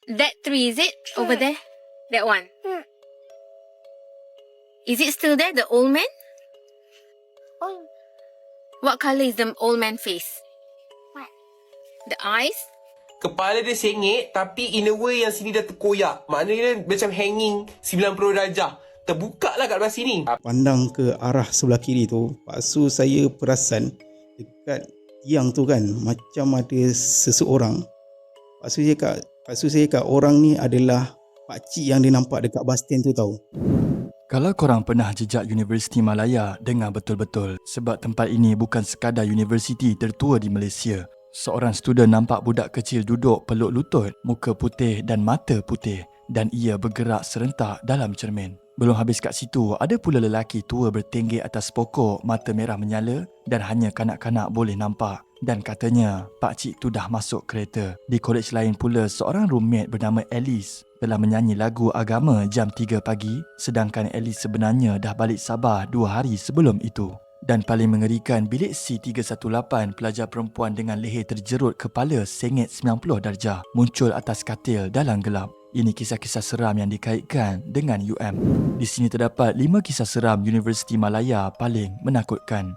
That tree, is it? Over there? That one. Is it still there, the old man? Oh, What colour is the old man face? what? The eyes? Kepala dia sengit, tapi in a way yang sini dah terkoyak. Maknanya macam hanging 90 darjah. Terbuka lah kat belah sini. Pandang ke arah sebelah kiri tu, lepas tu saya perasan dekat tiang tu kan macam ada seseorang. Lepas tu saya cakap orang ni adalah pakcik yang dia nampak dekat bas stand tu tahu. Kalau korang pernah jejak Universiti Malaya, dengar betul-betul sebab tempat ini bukan sekadar universiti tertua di Malaysia. Seorang student nampak budak kecil duduk peluk lutut, muka putih dan mata putih dan ia bergerak serentak dalam cermin. Belum habis kat situ, ada pula lelaki tua bertenggek atas pokok, mata merah menyala dan hanya kanak-kanak boleh nampak. Dan katanya, pakcik tu dah masuk kereta. Di kolej lain pula, seorang roommate bernama Alice telah menyanyi lagu agama jam 3 pagi sedangkan Alice sebenarnya dah balik Sabah 2 hari sebelum itu. Dan paling mengerikan, bilik C318, pelajar perempuan dengan leher terjerut kepala sengit 90 darjah muncul atas katil dalam gelap. Ini kisah-kisah seram yang dikaitkan dengan UM. Di sini terdapat 5 kisah seram Universiti Malaya paling menakutkan.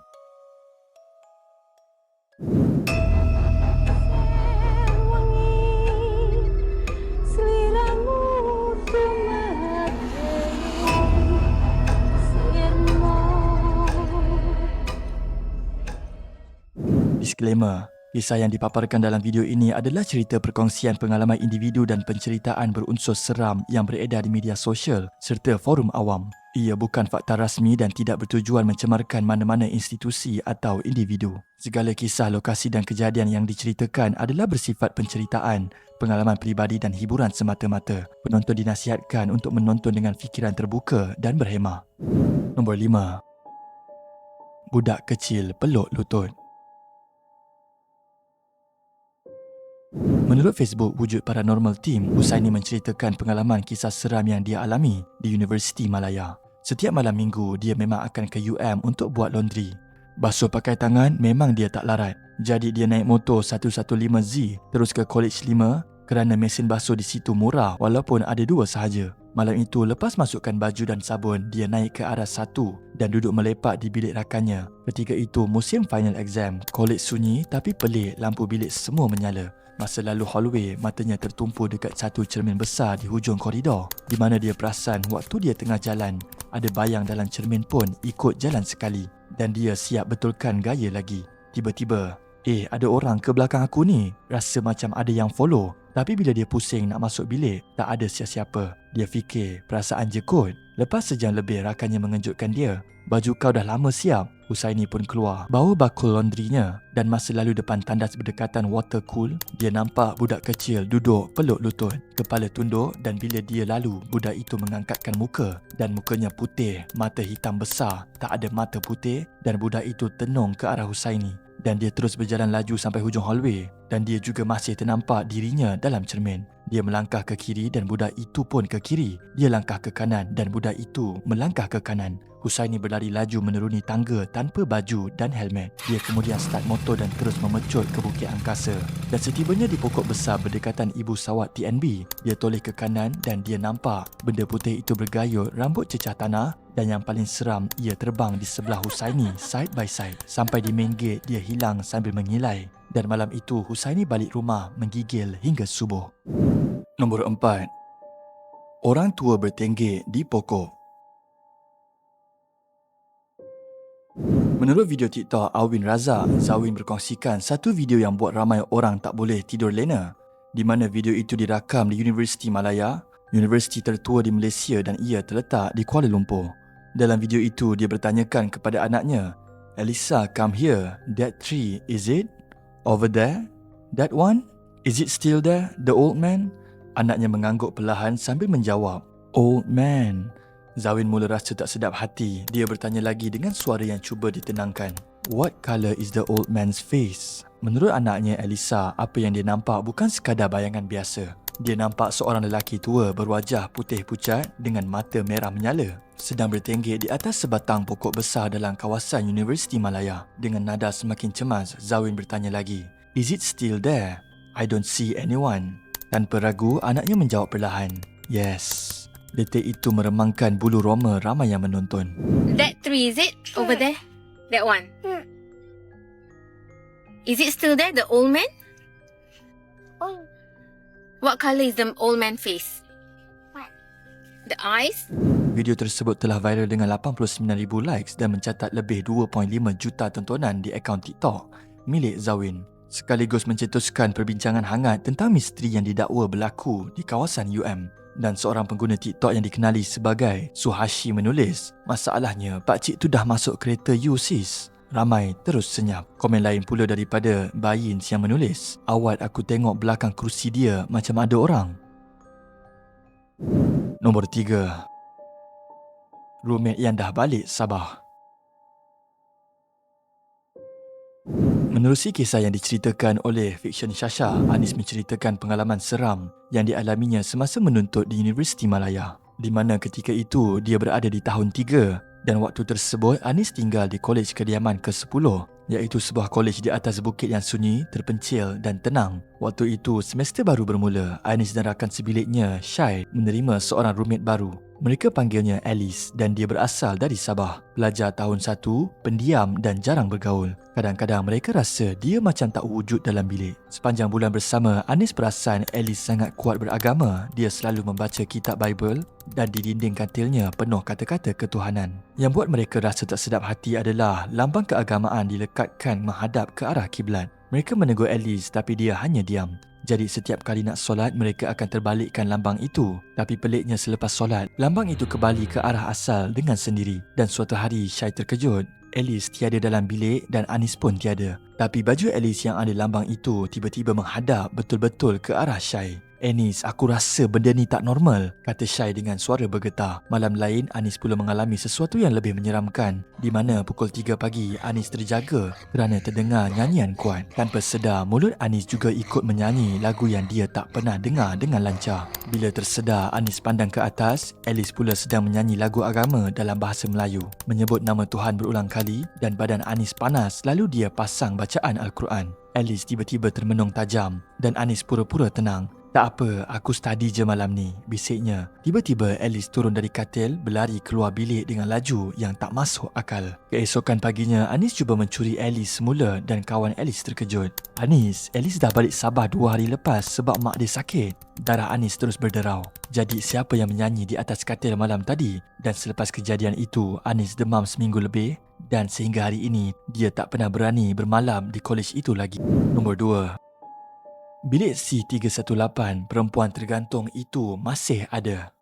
Disclaimer, kisah yang dipaparkan dalam video ini adalah cerita perkongsian pengalaman individu dan penceritaan berunsur seram yang beredar di media sosial serta forum awam. Ia bukan fakta rasmi dan tidak bertujuan mencemarkan mana-mana institusi atau individu. Segala kisah, lokasi dan kejadian yang diceritakan adalah bersifat penceritaan, pengalaman peribadi dan hiburan semata-mata. Penonton dinasihatkan untuk menonton dengan fikiran terbuka dan berhemah. Nombor 5. Budak kecil peluk lutut. Menurut Facebook Wujud Paranormal Team, Husaini menceritakan pengalaman kisah seram yang dia alami di Universiti Malaya. Setiap malam minggu, dia memang akan ke UM untuk buat laundry. Basuh pakai tangan memang dia tak larat. Jadi dia naik motor 115Z terus ke College 5 kerana mesin basuh di situ murah walaupun ada 2 sahaja. Malam itu, lepas masukkan baju dan sabun, dia naik ke arah 1 dan duduk melepak di bilik rakannya. Ketika itu, musim final exam. College sunyi tapi pelik, lampu bilik semua menyala. Masa lalu hallway, matanya tertumpu dekat satu cermin besar di hujung koridor di mana dia perasan waktu dia tengah jalan, ada bayang dalam cermin pun ikut jalan sekali dan dia siap betulkan gaya lagi. Tiba-tiba, ada orang ke belakang aku ni. Rasa macam ada yang follow. Tapi bila dia pusing nak masuk bilik, tak ada siapa-siapa. Dia fikir, perasaan je kot. Lepas sejam lebih, rakannya mengejutkan dia. Baju kau dah lama siap. Husaini pun keluar, bawa bakul laundrynya dan masa lalu depan tandas berdekatan water cool, dia nampak budak kecil duduk peluk lutut, kepala tunduk dan bila dia lalu, budak itu mengangkatkan muka dan mukanya putih, mata hitam besar, tak ada mata putih dan budak itu tenung ke arah Husaini dan dia terus berjalan laju sampai hujung hallway dan dia juga masih ternampak dirinya dalam cermin. Dia melangkah ke kiri dan budak itu pun ke kiri. Dia langkah ke kanan dan budak itu melangkah ke kanan. Husaini berlari laju menuruni tangga tanpa baju dan helmet. Dia kemudian start motor dan terus memecut ke Bukit Angkasa. Dan setibanya di pokok besar berdekatan Ibu Sawat TNB, dia toleh ke kanan dan dia nampak benda putih itu bergayut, rambut cecah tanah dan yang paling seram, ia terbang di sebelah Husaini side by side. Sampai di main gate, dia hilang sambil mengilai. Dan malam itu, Husaini balik rumah menggigil hingga subuh. Nombor 4. Orang tua bertenggek di pokok. Menurut video TikTok Alwin Razak, Zawin berkongsikan satu video yang buat ramai orang tak boleh tidur lena, di mana video itu dirakam di Universiti Malaya, universiti tertua di Malaysia dan ia terletak di Kuala Lumpur. Dalam video itu, dia bertanyakan kepada anaknya, "Elisa, come here. That tree, is it? Over there? That one? Is it still there, the old man?" Anaknya mengangguk perlahan sambil menjawab, "Old man." Zawin mula rasa tak sedap hati. Dia bertanya lagi dengan suara yang cuba ditenangkan, "What colour is the old man's face?" Menurut anaknya Elisa, apa yang dia nampak bukan sekadar bayangan biasa. Dia nampak seorang lelaki tua berwajah putih pucat dengan mata merah menyala sedang bertenggek di atas sebatang pokok besar dalam kawasan Universiti Malaya. Dengan nada semakin cemas, Zawin bertanya lagi, "Is it still there? I don't see anyone." Tanpa ragu, anaknya menjawab perlahan. Yes. Detik itu meremangkan bulu roma ramai yang menonton. That tree, is it? Over there? That one. Is it still there, the old man? Oh, What colour is the old man face? white. The eyes? Video tersebut telah viral dengan 89,000 likes dan mencatat lebih 2.5 juta tontonan di akaun TikTok milik Zawin. Sekaligus mencetuskan perbincangan hangat tentang misteri yang didakwa berlaku di kawasan UM. Dan seorang pengguna TikTok yang dikenali sebagai Suhashi menulis, "Masalahnya, pakcik tu dah masuk kereta you sis." Ramai terus senyap. Komen lain pula daripada Bayins yang menulis, "Awat aku tengok belakang kerusi dia macam ada orang." Nombor 3. Roommate yang dah balik Sabah. Menerusi kisah yang diceritakan oleh Fikshen Shasha, Anis menceritakan pengalaman seram yang dialaminya semasa menuntut di Universiti Malaya, di mana ketika itu dia berada di tahun 3 dan waktu tersebut Anis tinggal di Kolej Kediaman ke-10, iaitu sebuah kolej di atas bukit yang sunyi, terpencil dan tenang. Waktu itu semester baru bermula, Anis dan rakan sebiliknya, Syai, menerima seorang roommate baru. Mereka panggilnya Alice dan dia berasal dari Sabah. Pelajar tahun 1, pendiam dan jarang bergaul. Kadang-kadang mereka rasa dia macam tak wujud dalam bilik. Sepanjang bulan bersama, Anis perasan Alice sangat kuat beragama. Dia selalu membaca kitab Bible dan di dinding katilnya penuh kata-kata ketuhanan. Yang buat mereka rasa tak sedap hati adalah lambang keagamaan dilekatkan menghadap ke arah kiblat. Mereka menegur Alice tapi dia hanya diam. Jadi setiap kali nak solat, mereka akan terbalikkan lambang itu. Tapi peliknya selepas solat, lambang itu kembali ke arah asal dengan sendiri. Dan suatu hari, Syai terkejut. Alice tiada dalam bilik dan Anis pun tiada. Tapi baju Alice yang ada lambang itu tiba-tiba menghadap betul-betul ke arah Syai. "Anis, aku rasa benda ni tak normal," kata Syai dengan suara bergetar. Malam lain, Anis pula mengalami sesuatu yang lebih menyeramkan, di mana pukul 3 pagi, Anis terjaga kerana terdengar nyanyian kuat. Tanpa sedar, mulut Anis juga ikut menyanyi lagu yang dia tak pernah dengar dengan lancar. Bila tersedar, Anis pandang ke atas. Alice pula sedang menyanyi lagu agama dalam bahasa Melayu, menyebut nama Tuhan berulang kali dan badan Anis panas lalu dia pasang bacaan Al-Quran. Alice tiba-tiba termenung tajam dan Anis pura-pura tenang. "Tak apa, aku study je malam ni," bisiknya. Tiba-tiba Alice turun dari katil, berlari keluar bilik dengan laju yang tak masuk akal. Keesokan paginya, Anis cuba mencuri Alice semula dan kawan Alice terkejut. "Anis, Alice dah balik Sabah 2 hari lepas sebab mak dia sakit." Darah Anis terus berderau. Jadi siapa yang menyanyi di atas katil malam tadi? Dan selepas kejadian itu, Anis demam seminggu lebih dan sehingga hari ini, dia tak pernah berani bermalam di kolej itu lagi. Nombor 2. Bilik C318, perempuan tergantung itu masih ada.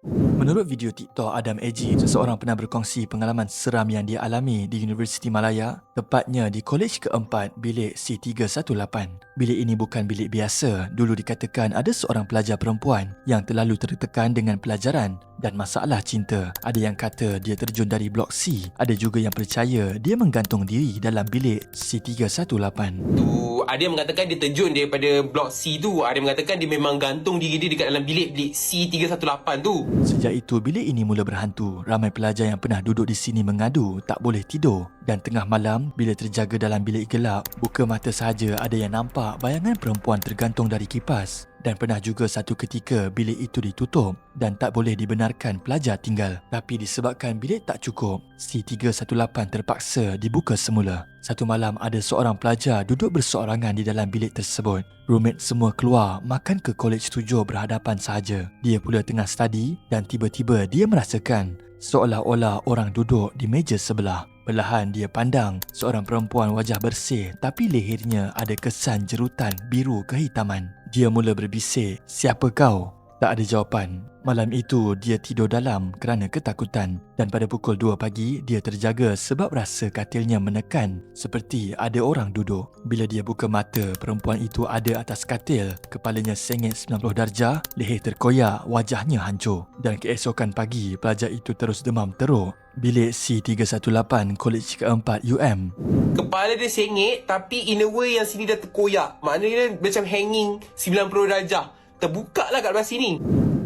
Menurut video TikTok Adam Eji, seseorang pernah berkongsi pengalaman seram yang dia alami di Universiti Malaya, tepatnya di Kolej ke-4 bilik C318. Bilik ini bukan bilik biasa. Dulu dikatakan ada seorang pelajar perempuan yang terlalu tertekan dengan pelajaran dan masalah cinta. Ada yang kata dia terjun dari blok C. Ada juga yang percaya dia menggantung diri dalam bilik C318. Tu ada yang mengatakan dia terjun daripada blok C tu. Ada yang mengatakan dia memang gantung diri dia dekat dalam bilik C318 tu. Sejak itu, bilik ini mula berhantu. Ramai pelajar yang pernah duduk di sini mengadu tak boleh tidur. Dan tengah malam, bila terjaga dalam bilik gelap, buka mata sahaja ada yang nampak bayangan perempuan tergantung dari kipas. Dan pernah juga satu ketika bilik itu ditutup dan tak boleh dibenarkan pelajar tinggal. Tapi disebabkan bilik tak cukup, C318 terpaksa dibuka semula. Satu malam ada seorang pelajar duduk berseorangan di dalam bilik tersebut. Roommate semua keluar makan ke kolej 7 berhadapan sahaja. Dia pula tengah study dan tiba-tiba dia merasakan seolah-olah orang duduk di meja sebelah. Perlahan dia pandang seorang perempuan wajah bersih tapi lehernya ada kesan jerutan biru kehitaman. Dia mula berbisik, "Siapa kau?" Tak ada jawapan. Malam itu dia tidur dalam kerana ketakutan dan pada pukul 2 pagi dia terjaga sebab rasa katilnya menekan seperti ada orang duduk. Bila dia buka mata, perempuan itu ada atas katil, kepalanya sengit 90 darjah, leher terkoyak, wajahnya hancur. Dan keesokan pagi, pelajar itu terus demam teruk. Bilik C318 Kolej ke-4 UM. Kepala dia sengit tapi in a way yang sini dah terkoyak. Maknanya macam hanging 90 darjah. Terbuka lah kat belah sini.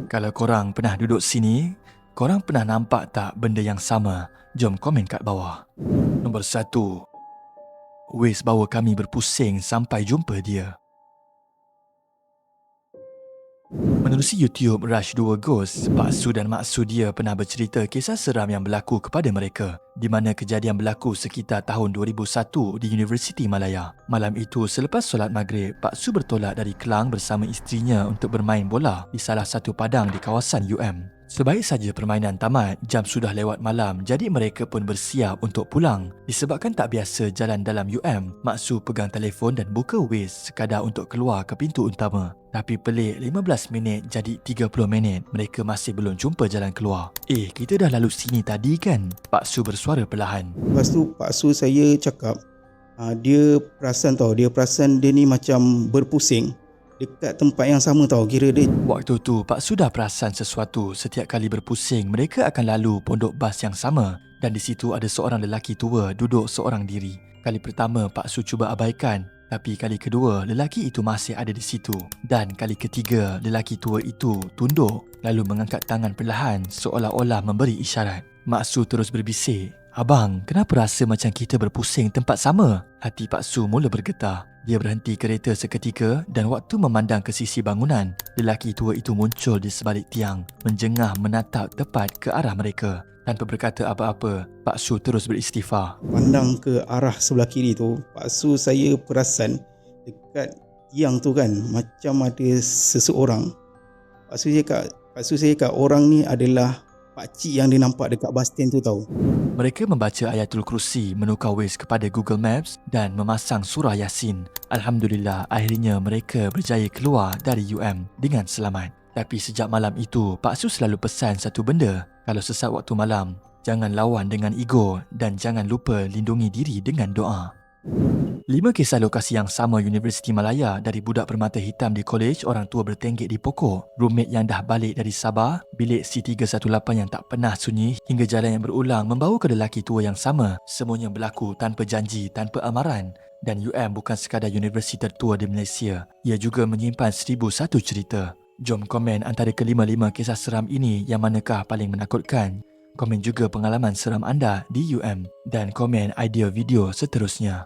Kalau korang pernah duduk sini, korang pernah nampak tak benda yang sama? Jom komen kat bawah. Nombor 1. Waze bawa kami berpusing sampai jumpa dia. Menerusi YouTube Rush 2 Ghost, Pak Su dan Mak Su dia pernah bercerita kisah seram yang berlaku kepada mereka, di mana kejadian berlaku sekitar tahun 2001 di Universiti Malaya. Malam itu selepas solat maghrib, Pak Su bertolak dari Kelang bersama isterinya untuk bermain bola di salah satu padang di kawasan UM. Sebaik saja permainan tamat, jam sudah lewat malam, jadi mereka pun bersiap untuk pulang. Disebabkan tak biasa jalan dalam UM, Mak Su pegang telefon dan buka Waze sekadar untuk keluar ke pintu utama. Tapi pelik, 15 minit jadi 30 minit, mereka masih belum jumpa jalan keluar. Kita dah lalu sini tadi kan? Pak Su bersuara perlahan. Lepas tu Pak Su saya cakap, dia perasan dia ni macam berpusing dekat tempat yang sama tau. Kira dia Waktu tu, Pak Su dah perasan sesuatu. Setiap kali berpusing, mereka akan lalu pondok bas yang sama. Dan di situ ada seorang lelaki tua duduk seorang diri. Kali pertama, Pak Su cuba abaikan. Tapi kali kedua, lelaki itu masih ada di situ. Dan kali ketiga, lelaki tua itu tunduk lalu mengangkat tangan perlahan seolah-olah memberi isyarat. Mak Su terus berbisik, "Abang, kenapa rasa macam kita berpusing tempat sama?" Hati Pak Su mula bergetar. Dia berhenti kereta seketika dan waktu memandang ke sisi bangunan, lelaki tua itu muncul di sebalik tiang, menjengah menatap tepat ke arah mereka. Tanpa berkata apa-apa, Pak Su terus beristighfar. pandang ke arah sebelah kiri tu, Pak Su saya perasan dekat tiang tu kan macam ada seseorang. Pak Su saya cakap orang ni adalah pakcik yang dia nampak dekat bas stand tu tau. Mereka membaca Ayatul Kursi, menukar Waze kepada Google Maps dan memasang surah Yasin. Alhamdulillah, akhirnya mereka berjaya keluar dari UM dengan selamat. Tapi sejak malam itu, Pak Su selalu pesan satu benda. Kalau sesat waktu malam, jangan lawan dengan ego dan jangan lupa lindungi diri dengan doa. 5 kisah lokasi yang sama Universiti Malaya, dari budak bermata hitam di kolej, orang tua bertenggek di pokok, roommate yang dah balik dari Sabah, bilik C318 yang tak pernah sunyi, hingga jalan yang berulang membawa ke lelaki tua yang sama. Semuanya berlaku tanpa janji, tanpa amaran. Dan UM bukan sekadar universiti tertua di Malaysia. Ia juga menyimpan 1001 cerita. Jom komen antara kelima-lima kisah seram ini yang manakah paling menakutkan. Komen juga pengalaman seram anda di UM dan komen idea video seterusnya.